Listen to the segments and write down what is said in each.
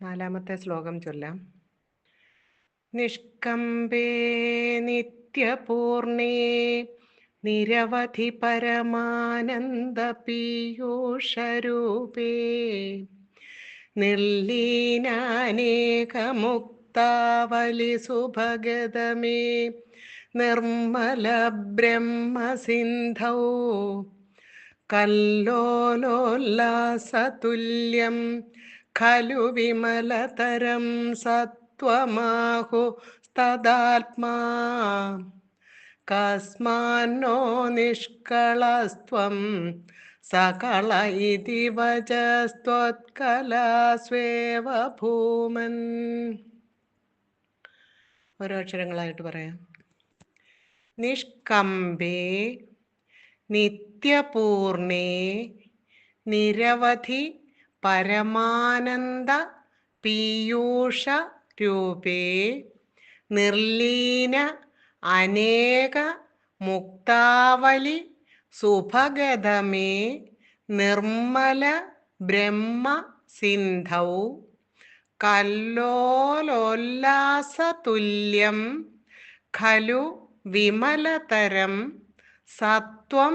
നാലാമത്തെ ശ്ലോകം ചൊല്ലാം. നിഷ്കമ്പേ നിത്യപൂർണേ നിരവധി പരമാനന്ദ പീയൂഷരൂപേ നിർലീനാനേകമുക്താവലി സുഭഗതമേ നിർമ്മല ബ്രഹ്മസിന്ധൗ കല്ലോലോല്ലാസതുല്യം ഖലു വിമലതരം സത്വമാഹു തദാത്മാ കസ്മാന്നോ നിഷ്കളസ്ത്വം സകള ഇതി വചസ്ത്വത്കലാസ്വേവ ഭൂമൻ. ഓരോ അക്ഷരങ്ങളായിട്ട് പറയാം. നിഷ്കമ്പേ നിത്യപൂർണേ നിരവധി പരമാനന്ദ പീയൂഷ രൂപേ നിർലീന അനേക മുക്താവലി സുഭഗതമേ നിർമ്മല ബ്രഹ്മ സിന്ധൗ കല്ലോലോല്ലാസതുല്യം ഖലു വിമലതരം സത്വം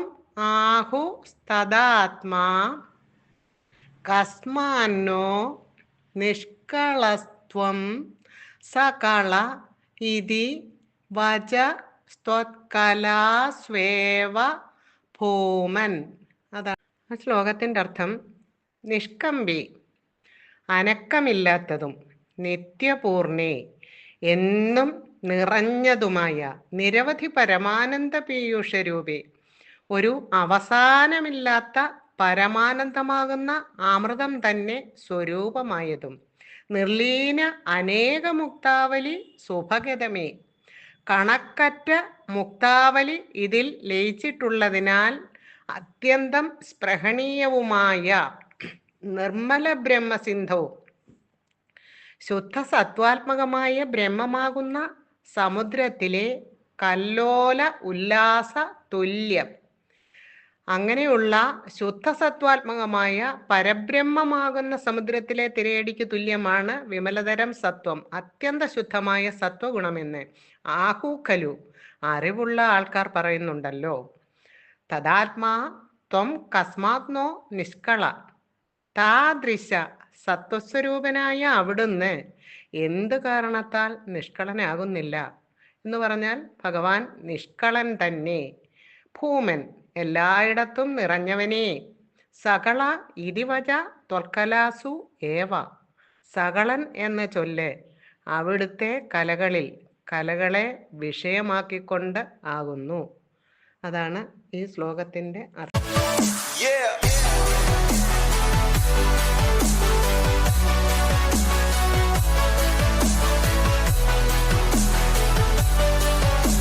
ആഹു തദാത്മാ കസ്മാന്നോ നിഷ്കളസ്ത്വം സകള ഇതി വചസ്ത്വത്കലാസ്വേവ ഭൂമൻ. അതാണ് ആ ശ്ലോകത്തിൻ്റെ അർത്ഥം. നിഷ്കമ്പി അനക്കമില്ലാത്തതും നിത്യപൂർണേ എന്നും നിറഞ്ഞതുമായ നിരവധി പരമാനന്ദ പീയൂഷരൂപേ ഒരു അവസാനമില്ലാത്ത പരമാനന്ദമാകുന്ന അമൃതം തന്നെ സ്വരൂപമായതും നിർലീന അനേക മുക്താവലി സുഭഗതമേ കണക്കറ്റ മുക്താവലി ഇതിൽ ലയിച്ചിട്ടുള്ളതിനാൽ അത്യന്തം സ്പൃഹണീയവുമായ നിർമ്മല ബ്രഹ്മസിന്ധവും ശുദ്ധ സത്വാത്മകമായ ബ്രഹ്മമാകുന്ന സമുദ്രത്തിലെ കല്ലോല ഉല്ലാസ തുല്യം അങ്ങനെയുള്ള ശുദ്ധ സത്വാത്മകമായ പരബ്രഹ്മമാകുന്ന സമുദ്രത്തിലെ തിരയടിക്ക് തുല്യമാണ് വിമലതരം സത്വം, അത്യന്ത ശുദ്ധമായ സത്വഗുണമെന്ന് ആഹുഖലു അറിവുള്ള ആൾക്കാർ പറയുന്നുണ്ടല്ലോ. തദാത്മാ ത്വം കസ്മാത്നോ നിഷ്കള താദൃശ സത്വസ്വരൂപനായ അവിടുന്ന് എന്ത് കാരണത്താൽ നിഷ്കളനാകുന്നില്ല എന്ന് പറഞ്ഞാൽ ഭഗവാൻ നിഷ്കളൻ തന്നെ. ഭൂമൻ എല്ലായിടത്തും നിറഞ്ഞവനേ. സകള ഇതിവച ത്വൽക്കലാസു ഏവ സകളൻ എന്ന ചൊല്ല് അവിടുത്തെ കലകളെ വിഷയമാക്കിക്കൊണ്ട് ആകുന്നു. അതാണ് ഈ ശ്ലോകത്തിൻ്റെ അർത്ഥം.